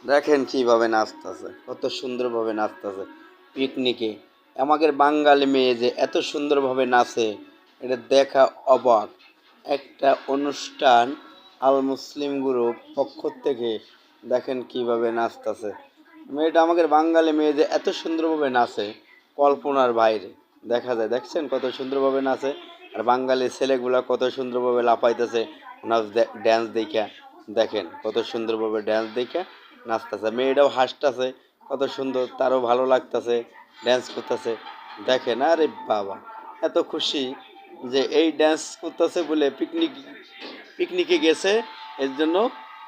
দেখেন কিভাবে নাচতেছে, কত সুন্দরভাবে নাচতেছে পিকনিকে। আমাদের বাঙালি মেয়ে যে এত সুন্দরভাবে নাচে, এটা দেখা অবাক। একটা অনুষ্ঠান আল মুসলিম গ্রুপ পক্ষ থেকে দেখেন কিভাবে নাচতেছে মেয়েটা। আমাদের বাঙালি মেয়ে যে এত সুন্দরভাবে নাচে কল্পনার বাইরে। দেখা যায়, দেখছেন কত সুন্দরভাবে নাচে। আর বাঙালি ছেলেগুলা কত সুন্দরভাবে লাফাইতেছে নাচ, ড্যান্স দেখা। দেখেন কত সুন্দরভাবে ড্যান্স দেখা নাচতেছে। মেয়েটাও হাসতেছে কত সুন্দর, তারও ভালো লাগতেছে, ড্যান্স করতেছে। দেখেন, আরে বাবা, এত খুশি যে এই ড্যান্স করতেছে বলে পিকনিকে গেছে, এর জন্য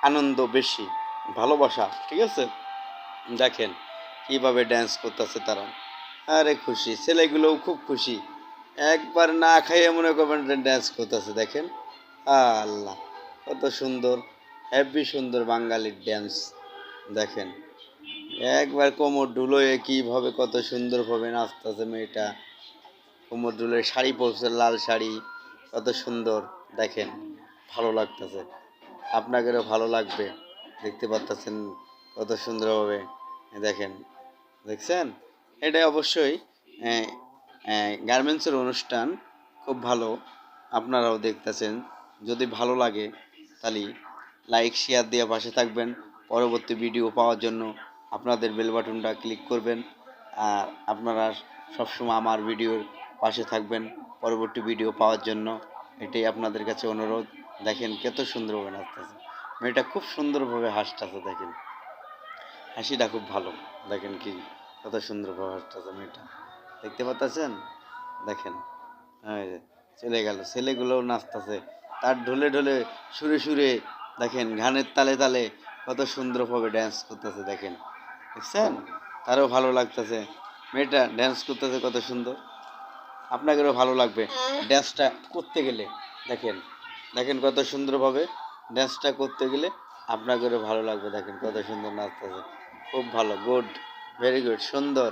আনন্দ বেশি, ভালোবাসা। ঠিক আছে, দেখেন কীভাবে ড্যান্স করতেছে তারা। আরে খুশি, ছেলেগুলোও খুব খুশি। একবার না খাইয়ে মনে করবেন ড্যান্স করতেছে। দেখেন, আল্লাহ, কত সুন্দর, হেভি সুন্দর বাঙালির ড্যান্স। দেখেন, একবার কোমর ডুলোয় কীভাবে কত সুন্দরভাবে নাচতেছে মেয়েটা। কোমর ডুলোয় শাড়ি পরছে, লাল শাড়ি, কত সুন্দর। দেখেন, ভালো লাগতেছে, আপনাদেরও ভালো লাগবে। দেখতে পাচ্ছেন কত সুন্দরভাবে। দেখেন, দেখছেন, এটা অবশ্যই গার্মেন্টসের অনুষ্ঠান, খুব ভালো। আপনারাও দেখতেছেন, যদি ভালো লাগে তাহলে লাইক শেয়ার দিয়ে পাশে থাকবেন। পরবর্তী ভিডিও পাওয়ার জন্য আপনাদের বেল বাটনটা ক্লিক করবেন। আর আপনারা সবসময় আমার ভিডিওর পাশে থাকবেন পরবর্তী ভিডিও পাওয়ার জন্য, এটাই আপনাদের কাছে অনুরোধ। দেখেন কত সুন্দরভাবে নাচতেছে মেয়েটা, খুব সুন্দরভাবে হাসতেছে। দেখেন, হাসিটা খুব ভালো। দেখেন কি কত সুন্দরভাবে হাসতেছে মেয়েটা, দেখতে পাচ্ছেন। দেখেন, এই যে চলে গেল, ছেলেগুলোও নাচতেছে তার ঢোলে ঢোলে, সুরে সুরে। দেখেন, গানের তালে তালে কত সুন্দরভাবে ড্যান্স করতেছে। দেখেন, দেখছেন, তারও ভালো লাগতেছে। মেয়েটা ড্যান্স করতেছে কত সুন্দর, আপনাদেরও ভালো লাগবে ড্যান্সটা করতে গেলে। দেখেন, দেখেন কত সুন্দরভাবে ড্যান্সটা করতে গেলে আপনাদেরও ভালো লাগবে। দেখেন কত সুন্দর নাচতেছে, খুব ভালো, গুড, ভেরি গুড, সুন্দর।